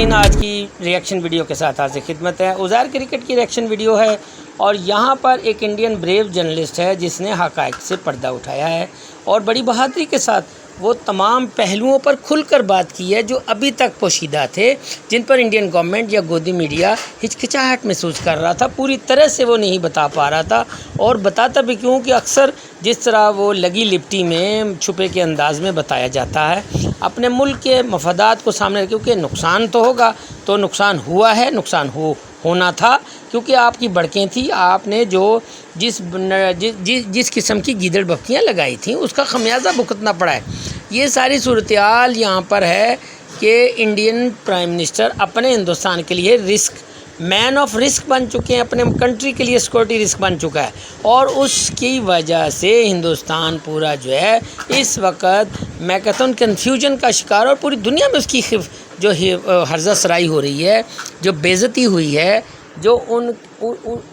नाज़रीन, आज की रिएक्शन वीडियो के साथ हाजिर खिदमत है। उज़ैर क्रिकेट की रिएक्शन वीडियो है और यहाँ पर एक इंडियन ब्रेव जर्नलिस्ट है जिसने हक़ाइक़ से पर्दा उठाया है और बड़ी बहादुरी के साथ वो तमाम पहलुओं पर खुलकर बात की है जो अभी तक पोशीदा थे, जिन पर इंडियन गवर्नमेंट या गोदी मीडिया हिचकिचाहट महसूस कर रहा था। पूरी तरह से वो नहीं बता पा रहा था और बताता भी क्यों कि अक्सर जिस तरह वो लगी लिपटी में छुपे के अंदाज में बताया जाता है अपने मुल्क के मफादात को सामने, क्योंकि नुकसान तो होगा, तो नुकसान हुआ है, नुकसान होना था, क्योंकि आपकी बड़कें थी, आपने जो जिस किस्म की गीदड़ बफ्तियाँ लगाई थी उसका खमियाजा भुगतना पड़ा है। ये सारी सूरत हाल यहाँ पर है कि इंडियन प्राइम मिनिस्टर अपने हिंदुस्तान के लिए मैन ऑफ रिस्क बन चुके हैं, अपने कंट्री के लिए सिक्योरिटी रिस्क बन चुका है और उसकी वजह से हिंदुस्तान पूरा जो है इस वक्त मैं कहता हूँ कन्फ्यूजन का शिकार, और पूरी दुनिया में उसकी जो हर्जा सराई हो रही है, जो बेइज्जती हुई है, जो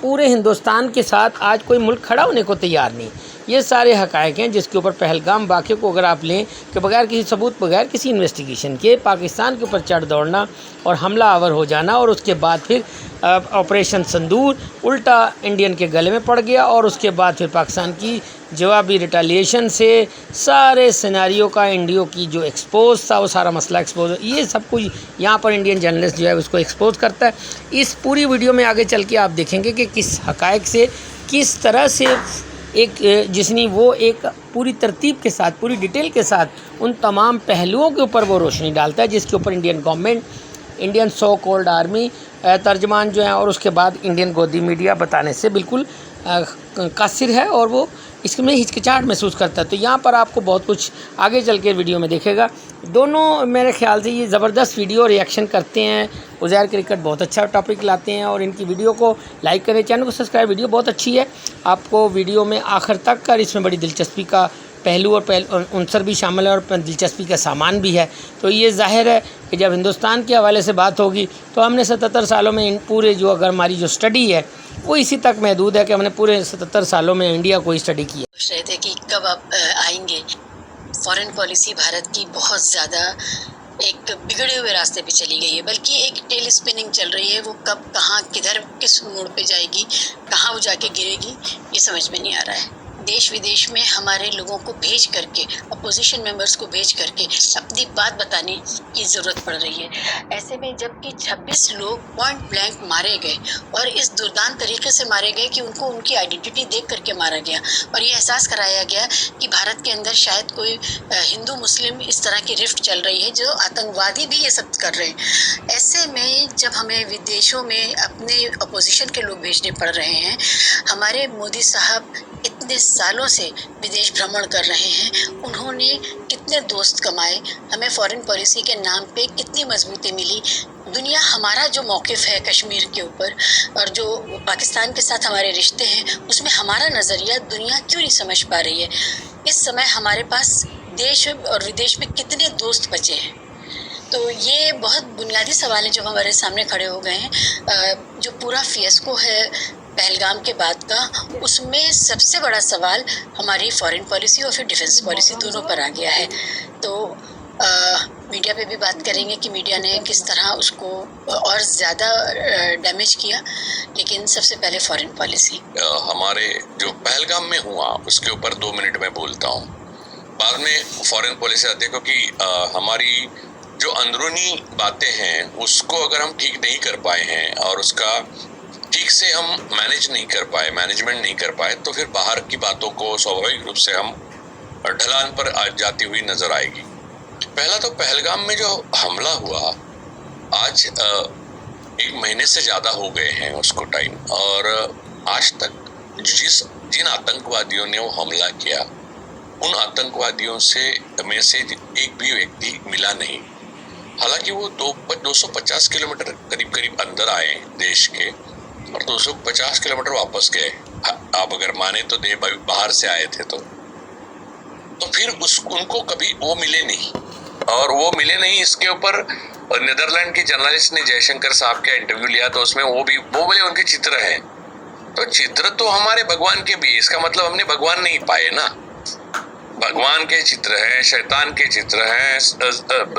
पूरे हिंदुस्तान के साथ आज कोई मुल्क खड़ा होने को तैयार नहीं। ये सारे हक़ाइक़ हैं जिसके ऊपर पहलगाम वाक़े को अगर आप लें कि बगैर किसी सबूत, बगैर किसी इन्वेस्टिगेशन के पाकिस्तान के ऊपर चढ़ दौड़ना और हमला आवर हो जाना और उसके बाद फिर ऑपरेशन संदूर उल्टा इंडियन के गले में पड़ गया और उसके बाद फिर पाकिस्तान की जवाबी रिटालिएशन से सारे सिनेरियो का इंडियो की जो एक्सपोज था वो सारा मसला एक्सपोज, ये सब कुछ यहाँ पर इंडियन जर्नलिस्ट जो है उसको एक्सपोज करता है। इस पूरी वीडियो में आगे चल के आप देखेंगे कि किस हक़ाइक़ से किस तरह से एक पूरी तरतीब के साथ, पूरी डिटेल के साथ उन तमाम पहलुओं के ऊपर वो रोशनी डालता है जिसके ऊपर Indian government, Indian so called army, तर्जमान जो हैं और उसके बाद इंडियन गोदी मीडिया बताने से बिल्कुल कासिर है और वो इसमें हिचकिचाहट महसूस करता है। तो यहाँ पर आपको बहुत कुछ आगे चल के वीडियो में देखेगा। दोनों मेरे ख्याल से ये ज़बरदस्त वीडियो रिएक्शन करते हैं। उज़ैर क्रिकेट बहुत अच्छा टॉपिक लाते हैं और इनकी वीडियो को लाइक करें, चैनल को सब्सक्राइब। वीडियो बहुत अच्छी है, आपको वीडियो में आखिर तक कर इसमें बड़ी दिलचस्पी का पहलू और उनसर भी शामिल है और दिलचस्पी का सामान भी है। तो ये ज़ाहिर है कि जब हिंदुस्तान के हवाले से बात होगी तो हमने 77 सालों में इन पूरे जो अगर हमारी जो स्टडी है वो इसी तक महदूद है कि हमने पूरे 77 सालों में इंडिया को ही स्टडी किया। पूछ रहे थे कि कब आप आएंगे। फॉरेन पॉलिसी भारत की बहुत ज़्यादा एक बिगड़े हुए रास्ते पे चली गई है, बल्कि एक टेल स्पिनिंग चल रही है। वो कब कहाँ किधर किस मोड़ पे जाएगी, कहाँ वो जाके गिरेगी, ये समझ में नहीं आ रहा है। देश विदेश में हमारे लोगों को भेज करके, अपोजिशन मेंबर्स को भेज करके अपनी बात बताने की ज़रूरत पड़ रही है। ऐसे में जबकि 26 लोग पॉइंट ब्लैंक मारे गए और इस दुर्दान तरीके से मारे गए कि उनको उनकी आइडेंटिटी देख करके मारा गया और ये एहसास कराया गया कि भारत के अंदर शायद कोई हिंदू मुस्लिम इस तरह की रिफ्ट चल रही है, जो आतंकवादी भी ये सब कर रहे हैं। ऐसे में जब हमें विदेशों में अपने अपोजिशन के लोग भेजने पड़ रहे हैं, हमारे मोदी साहब इतने सालों से विदेश भ्रमण कर रहे हैं, उन्होंने कितने दोस्त कमाए, हमें फॉरेन पॉलिसी के नाम पे कितनी मजबूती मिली। दुनिया हमारा जो मौक़िफ़ है कश्मीर के ऊपर और जो पाकिस्तान के साथ हमारे रिश्ते हैं, उसमें हमारा नज़रिया दुनिया क्यों नहीं समझ पा रही है। इस समय हमारे पास देश और विदेश में कितने दोस्त बचे हैं। तो ये बहुत बुनियादी सवाल हैं जो हमारे सामने खड़े हो गए हैं। जो पूरा फियस्को है पहलगाम के बाद का, उसमें सबसे बड़ा सवाल हमारी फॉरेन पॉलिसी और फिर डिफेंस पॉलिसी दोनों पर आ गया है। तो मीडिया पे भी बात करेंगे कि मीडिया ने किस तरह उसको और ज़्यादा डैमेज किया, लेकिन सबसे पहले फॉरेन पॉलिसी। हमारे जो पहलगाम में हुआ उसके ऊपर 2 मिनट में बोलता हूँ, बाद में फॉरेन पॉलिसी आती है, क्योंकि हमारी जो अंदरूनी बातें हैं उसको अगर हम ठीक नहीं कर पाए हैं और उसका ठीक से हम मैनेजमेंट नहीं कर पाए तो फिर बाहर की बातों को स्वाभाविक रूप से हम ढलान पर जाती हुई नजर आएगी। पहला तो पहलगाम में जो हमला हुआ, आज 1 महीने से ज़्यादा हो गए हैं उसको टाइम, और आज तक जिन आतंकवादियों ने वो हमला किया उन आतंकवादियों में से एक भी व्यक्ति मिला नहीं। हालांकि वो 250 किलोमीटर करीब अंदर आए देश के और 250 किलोमीटर वापस गए। आप अगर माने तो बाहर से आए थे तो फिर उनको कभी वो मिले नहीं, और वो मिले नहीं। इसके ऊपर नीदरलैंड की जर्नलिस्ट ने जयशंकर साहब का इंटरव्यू लिया तो उसमें वो बोले उनके चित्र हैं। तो चित्र तो हमारे भगवान के भी, इसका मतलब हमने भगवान नहीं पाए ना। भगवान के चित्र हैं, शैतान के चित्र हैं,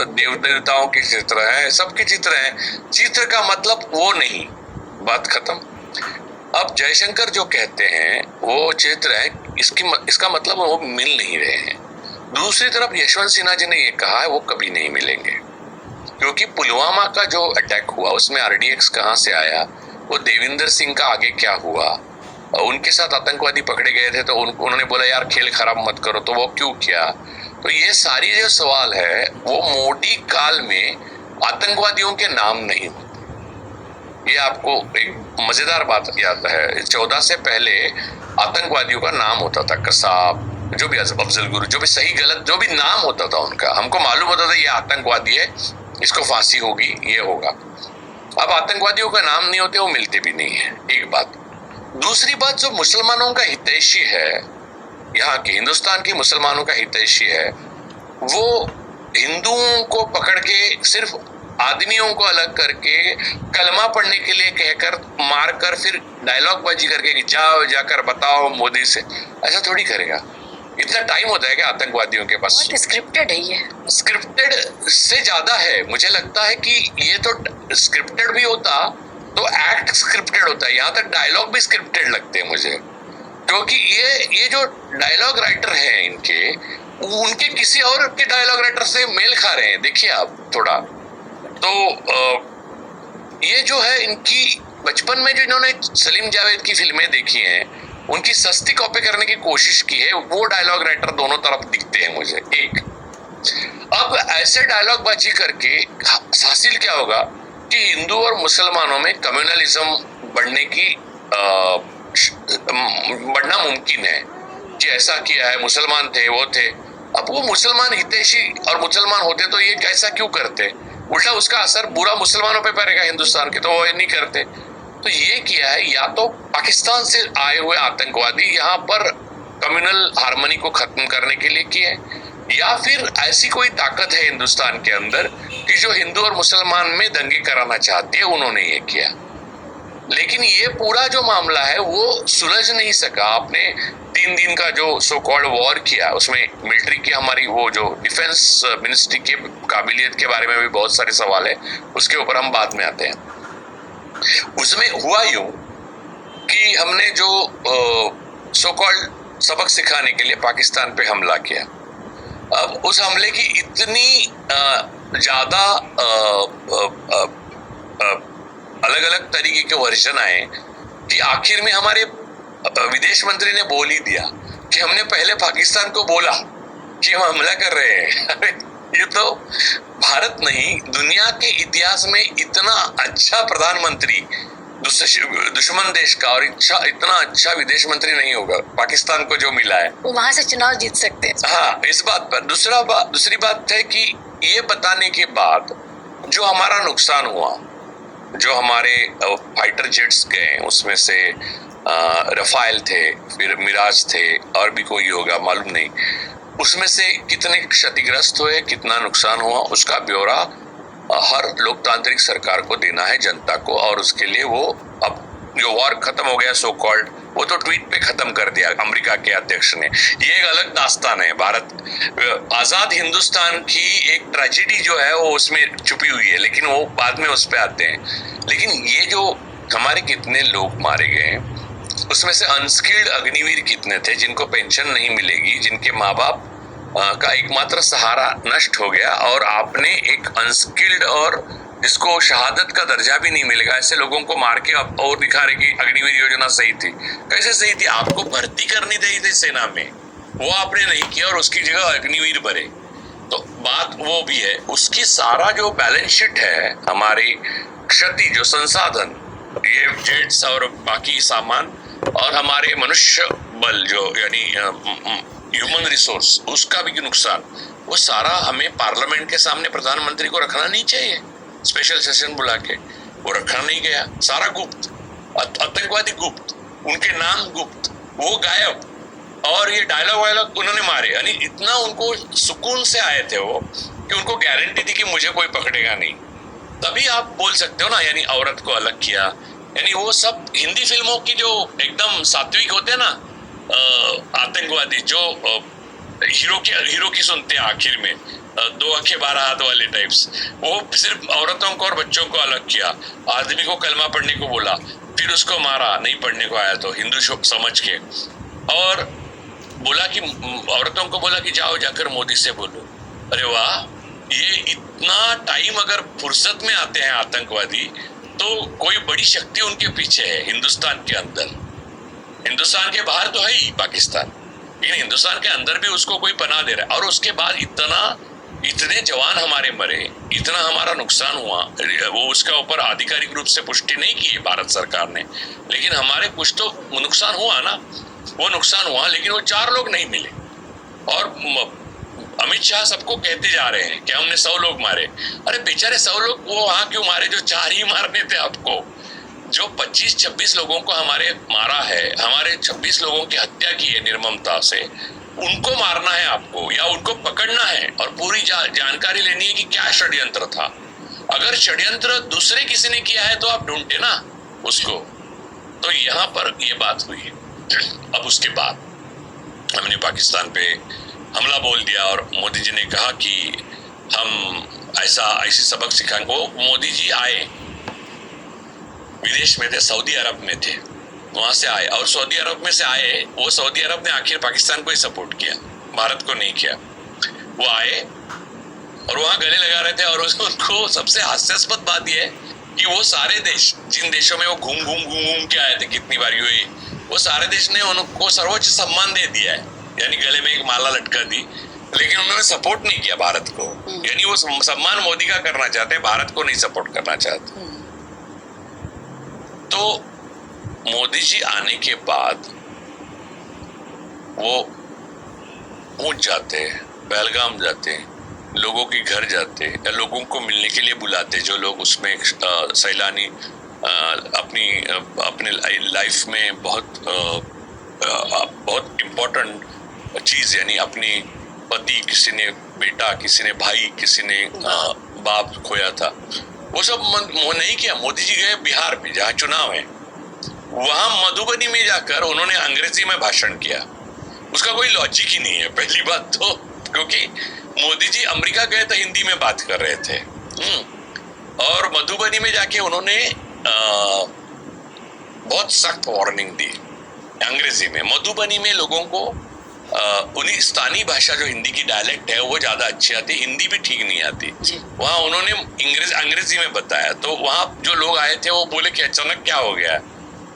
देव देवताओं के चित्र हैं, सबके चित्र हैं। चित्र का मतलब वो नहीं, बात खत्म। अब जयशंकर जो कहते हैं वो चित्र है, इसका मतलब वो मिल नहीं रहे हैं। दूसरी तरफ यशवंत सिन्हा जी ने ये कहा है वो कभी नहीं मिलेंगे, क्योंकि पुलवामा का जो अटैक हुआ उसमें RDX कहाँ से आया, वो देविंदर सिंह का आगे क्या हुआ, उनके साथ आतंकवादी पकड़े गए थे तो उन्होंने बोला यार खेल खराब मत करो, तो वो क्यों किया। तो ये सारी जो सवाल है वो मोदी काल में आतंकवादियों के नाम नहीं होते। ये आपको एक मजेदार बात याद है, 14 से पहले आतंकवादियों का नाम होता था, कसाब, जो भी अफजल गुरु, जो भी सही गलत जो भी नाम होता था उनका, हमको मालूम होता था ये आतंकवादी है, इसको फांसी होगी, ये होगा। अब आतंकवादियों का नाम नहीं होते, वो मिलते भी नहीं है, एक बात। दूसरी बात, जो मुसलमानों का हितैषी है, यहाँ के हिंदुस्तान के मुसलमानों का हितैषी है, वो हिंदुओं को पकड़ के सिर्फ आदमियों को अलग करके कलमा पढ़ने के लिए कहकर मारकर फिर डायलॉग बाजी करके कि जाओ जाकर बताओ मोदी से, ऐसा थोड़ी करेगा। इतना टाइम होता है कि आतंकवादियों के पास? स्क्रिप्टेड है ये, स्क्रिप्टेड से ज्यादा है। मुझे लगता है कि ये तो स्क्रिप्टेड भी होता तो एक्ट स्क्रिप्टेड होता है, यहाँ तक डायलॉग भी स्क्रिप्टेड लगते हैं मुझे, क्योंकि ये जो डायलॉग राइटर हैं इनके, उनके किसी और के डायलॉग राइटर से मेल खा रहे हैं। देखिए आप थोड़ा तो ये जो है इनकी बचपन में जो इन्होंने सलीम जावेद की फिल्में देखी हैं, उनकी सस्ती कॉपी करने की कोशिश की है, वो डायलॉग राइटर दोनों तरफ दिखते हैं मुझे। एक अब ऐसे डायलॉग बाजी करके हासिल क्या होगा कि हिंदू और मुसलमानों में कम्युनलिज्म बढ़ना मुमकिन है, कि ऐसा किया है, मुसलमान थे, वो थे। अब वो मुसलमान हितैषी और मुसलमान होते तो ये कैसा क्यों करते, उल्टा उसका असर बुरा मुसलमानों पे पड़ेगा हिंदुस्तान के, तो वो ये नहीं करते। तो ये किया है, या तो पाकिस्तान से आए हुए आतंकवादी यहाँ पर कम्युनल हार्मनी को खत्म करने के लिए किए, या फिर ऐसी कोई ताकत है हिंदुस्तान के अंदर कि जो हिंदू और मुसलमान में दंगे कराना चाहती है, उन्होंने ये किया। लेकिन ये पूरा जो मामला है वो सुलझ नहीं सका। आपने 3 दिन का जो सो कॉल्ड वॉर किया, उसमें मिलिट्री की हमारी वो जो डिफेंस मिनिस्ट्री की काबिलियत के बारे में भी बहुत सारे सवाल है, उसके ऊपर हम बाद में आते हैं। उसमें हुआ यूं कि हमने जो सो कॉल्ड सबक सिखाने के लिए पाकिस्तान पे हमला किया, अब उस हमले की इतनी ज्यादा अलग अलग तरीके के वर्जन आए कि आखिर में हमारे विदेश मंत्री ने बोल ही दिया कि हमने पहले पाकिस्तान को बोला कि हम हमला कर रहे हैं। ये तो भारत नहीं, दुनिया के इतिहास में इतना अच्छा प्रधानमंत्री दुश्मन देश का और इतना अच्छा विदेश मंत्री नहीं होगा पाकिस्तान को जो मिला है। वो वहां से चुनाव जीत सकते हैं। हाँ, इस बात पर दूसरी बात है कि ये बताने के बाद जो हमारा नुकसान हुआ, जो हमारे फाइटर जेट्स गए, उसमें से रफाइल थे, फिर मिराज थे, और भी कोई होगा मालूम नहीं, उसमें से कितने क्षतिग्रस्त हुए, कितना नुकसान हुआ, उसका ब्यौरा हर लोकतांत्रिक सरकार को देना है, जनता को। और उसके लिए वो अब जो वॉर खत्म हो गया सो कॉल्ड, वो तो ट्वीट पे खत्म कर दिया अमेरिका के अध्यक्ष ने। ये एक अलग दास्तान है। भारत आजाद हिंदुस्तान की एक ट्रेजेडी जो है वो उसमें छुपी हुई है, लेकिन वो बाद में उस पे आते हैं। लेकिन ये जो हमारे कितने लोग मारे गए, उसमें से अनस्किल्ड अग्निवीर कितने थे जिनको पेंशन नहीं मिलेगी, जिनके माँ बाप का एकमात्र सहारा नष्ट हो गया, और आपने एक अनस्किल्ड और जिसको शहादत का दर्जा भी नहीं मिलेगा ऐसे लोगों को मार के और दिखा रहे कि अग्निवीर योजना सही थी। कैसे सही थी? आपको भर्ती करनी थी सेना में, वो आपने नहीं किया और उसकी जगह अग्निवीर भरे। तो बात वो भी है, उसकी सारा जो बैलेंस शीट है, हमारी क्षति, जो संसाधन, ये जेट्स और बाकी सामान, और हमारे मनुष्य बल जो यानी ह्यूमन रिसोर्स, उसका भी नुकसान, वो सारा हमें पार्लियामेंट के सामने प्रधानमंत्री को रखना नहीं चाहिए। स्पेशल सेशन बुला के वो रखा नहीं गया, सारा गुप्त, आतंकवादी गुप्त, उनके नाम गुप्त, वो गायब, और ये डायलॉग उन्होंने मारे। यानी इतना उनको सुकून से आए थे वो कि उनको गारंटी थी कि मुझे कोई पकड़ेगा नहीं। तभी आप बोल सकते हो ना, यानी औरत को अलग किया, यानी वो सब हिंदी फिल्मों की जो एकदम सात्विक होते हैं ना आतंकवादी, जो हीरो की सुनते हैं आखिर में, 2 आंखें 12 हाथ वाले टाइप्स। वो सिर्फ औरतों को और बच्चों को अलग किया, आदमी को कलमा पढ़ने को बोला, फिर उसको मारा, नहीं पढ़ने को आया तो हिंदू समझ के, और बोला कि औरतों को बोला कि जाओ जाकर मोदी से बोलो। अरे वाह, ये इतना टाइम अगर फुर्सत में आते हैं आतंकवादी तो कोई बड़ी शक्ति उनके पीछे है हिंदुस्तान के अंदर। हिंदुस्तान के बाहर तो है ही पाकिस्तान, लेकिन हिंदुस्तान के अंदर भी उसको कोई पनाह दे रहा है। और उसके बाद इतने जवान हमारे मरे, इतना हमारा नुकसान हुआ, वो उसका ऊपर आधिकारिक रूप से पुष्टि नहीं की है भारत सरकार ने, लेकिन हमारे कुछ तो नुकसान हुआ ना, वो नुकसान हुआ, लेकिन वो 4 लोग नहीं मिले। और अमित शाह सबको कहते जा रहे हैं कि हमने 100 लोग मारे। अरे बेचारे 100 लोग वो वहां क्यों मारे जो 4 ही मारने थे आपको? जो 25-26 लोगों को हमारे मारा है, हमारे 26 लोगों की हत्या की है निर्ममता से, उनको मारना है आपको या उनको पकड़ना है और पूरी जानकारी लेनी है कि क्या षड्यंत्र था। अगर षड्यंत्र दूसरे किसी ने किया है तो आप ढूंढते ना उसको। तो यहाँ पर ये बात हुई है। अब उसके बाद हमने पाकिस्तान पे हमला बोल दिया और मोदी जी ने कहा कि हम ऐसे सबक सिखाएंगे। वो मोदी जी आए, विदेश में थे, सऊदी अरब में थे, वहां से आए, और सऊदी अरब में से आए, वो सऊदी अरब ने आखिर पाकिस्तान को ही सपोर्ट किया, भारत को नहीं किया। वो आए और वहां गले लगा रहे थे, और उनको सबसे हास्यास्पद बात यह है कि वो सारे देश, जिन देशों में वो घूम के आए थे, कितनी बार हुई, वो सारे देश ने उनको सर्वोच्च सम्मान दे दिया है, यानी गले में एक माला लटका दी, लेकिन उन्होंने सपोर्ट नहीं किया भारत को। यानी वो सम्मान मोदी का करना चाहते हैं, भारत को नहीं सपोर्ट करना चाहते। तो मोदी जी आने के बाद वो पहुंच जाते, पहलगाम जाते, लोगों के घर जाते या लोगों को मिलने के लिए बुलाते, जो लोग उसमें सैलानी अपने लाइफ में बहुत इम्पोर्टेंट चीज, यानी अपनी पति, किसी ने बेटा, किसी ने भाई, किसी ने बाप खोया था, वो सब नहीं किया। मोदी जी गए बिहार में जहाँ चुनाव है, वहां मधुबनी में जाकर उन्होंने अंग्रेजी में भाषण किया। उसका कोई लॉजिक ही नहीं है पहली बात तो, क्योंकि मोदी जी अमेरिका गए तो हिंदी में बात कर रहे थे, और मधुबनी में जाके उन्होंने बहुत सख्त वार्निंग दी अंग्रेजी में। मधुबनी में लोगों को उन्हीं स्थानीय भाषा जो हिंदी की डायलेक्ट है वो ज्यादा अच्छी आती, हिंदी भी ठीक नहीं आती। वहां उन्होंने अंग्रेजी में बताया, तो वहां जो लोग आए थे वो बोले कि अचानक क्या हो गया,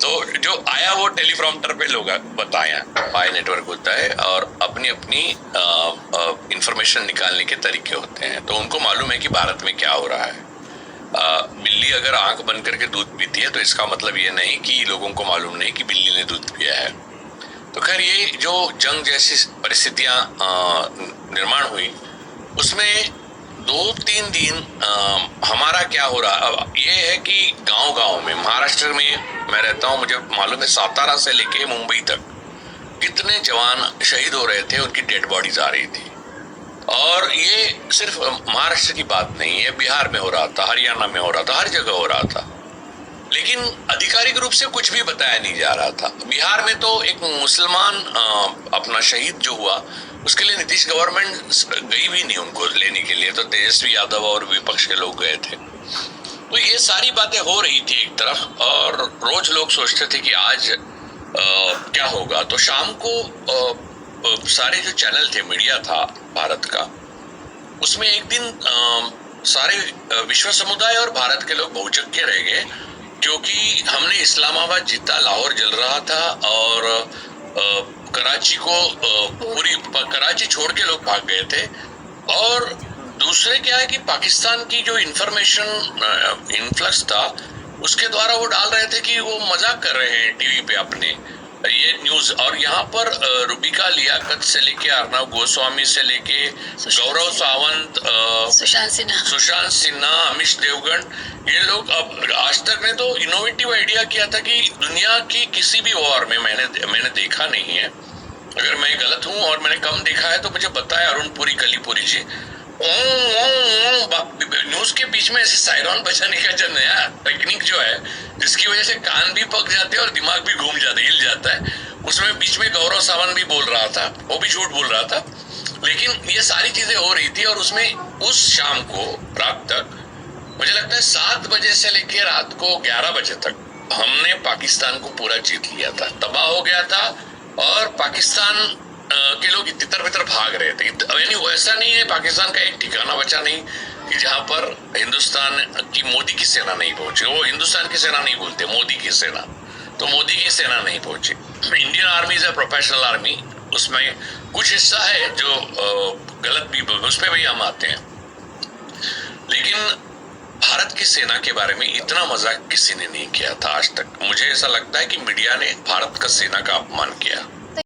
तो जो आया वो टेलीप्रॉम्प्टर पे लोग बताया। पाई नेटवर्क होता है और अपनी इंफॉर्मेशन निकालने के तरीके होते हैं, तो उनको मालूम है कि भारत में क्या हो रहा है। बिल्ली अगर आंख बंद करके दूध पीती है तो इसका मतलब ये नहीं कि लोगों को मालूम नहीं कि बिल्ली ने दूध पिया है। तो खैर ये जो जंग जैसी परिस्थितियां निर्माण हुई, उसमें 2-3 दिन हमारा क्या हो रहा ये है कि गांव-गांव में, महाराष्ट्र में मैं रहता हूं, मुझे मालूम है सातारा से लेके मुंबई तक कितने जवान शहीद हो रहे थे, उनकी डेड बॉडीज आ रही थी। और ये सिर्फ महाराष्ट्र की बात नहीं है, बिहार में हो रहा था, हरियाणा में हो रहा था, हर जगह हो रहा था, लेकिन आधिकारिक रूप से कुछ भी बताया नहीं जा रहा था। बिहार में तो एक मुसलमान अपना शहीद जो हुआ, उसके लिए नीतीश गवर्नमेंट गई भी नहीं उनको लेने के लिए, तो तेजस्वी यादव और विपक्ष के लोग गए थे। तो ये सारी बातें हो रही थी एक तरफ, और रोज लोग सोचते थे कि आज क्या होगा। तो शाम को सारे जो चैनल थे, मीडिया था भारत का, उसमें एक दिन सारे विश्व समुदाय और भारत के लोग बहुचक्के रह गए, क्योंकि हमने इस्लामाबाद जीता, लाहौर जल रहा था, और कराची को पूरी कराची छोड़ के लोग भाग गए थे। और दूसरे क्या है कि पाकिस्तान की जो इंफॉर्मेशन इन्फ्लक्स था, उसके द्वारा वो डाल रहे थे कि वो मजाक कर रहे हैं टीवी पे अपने ये न्यूज। और यहाँ पर रूबिका लियाकत से लेके अर्नब गोस्वामी से लेके गौरव सावंत, सुशांत सिन्हा, अमिश देवगन, ये लोग, अब आज तक ने तो इनोवेटिव आइडिया किया था कि दुनिया की किसी भी वॉर में मैंने देखा नहीं है, अगर मैं गलत हूँ और मैंने कम देखा है तो मुझे बताया अरुण पुरी, कलीपुरी जी, न्यूज के बीच में ऐसे सायरन बजाने का जो नया टेक्निक जो है, जिसकी वजह से कान भी पक जाते हैं और दिमाग भी घूम जाता है, हिल जाता है, उसमें बीच में गौरव सावंत भी बोल रहा था, वो भी झूठ बोल रहा था। लेकिन ये सारी चीजें हो रही थी और उसमें उस शाम को रात तक मुझे लगता है 7 बजे से लेकर रात को 11 बजे तक हमने पाकिस्तान को पूरा जीत लिया था, तबाह हो गया था और पाकिस्तान के लोग तितर बितर भाग रहे थे। यानी वैसा नहीं है, पाकिस्तान का एक ठिकाना बचा नहीं कि जहां पर हिंदुस्तान की मोदी की सेना नहीं पहुंची। वो हिंदुस्तान की सेना नहीं बोलते, मोदी की सेना, तो मोदी की सेना नहीं पहुंची। Indian army is a professional army, उसमें कुछ हिस्सा है जो गलत भी, उस पर भी हम आते हैं, लेकिन भारत की सेना के बारे में इतना मजाक किसी ने नहीं किया था आज तक। मुझे ऐसा लगता है कि मीडिया ने भारत का सेना का अपमान किया।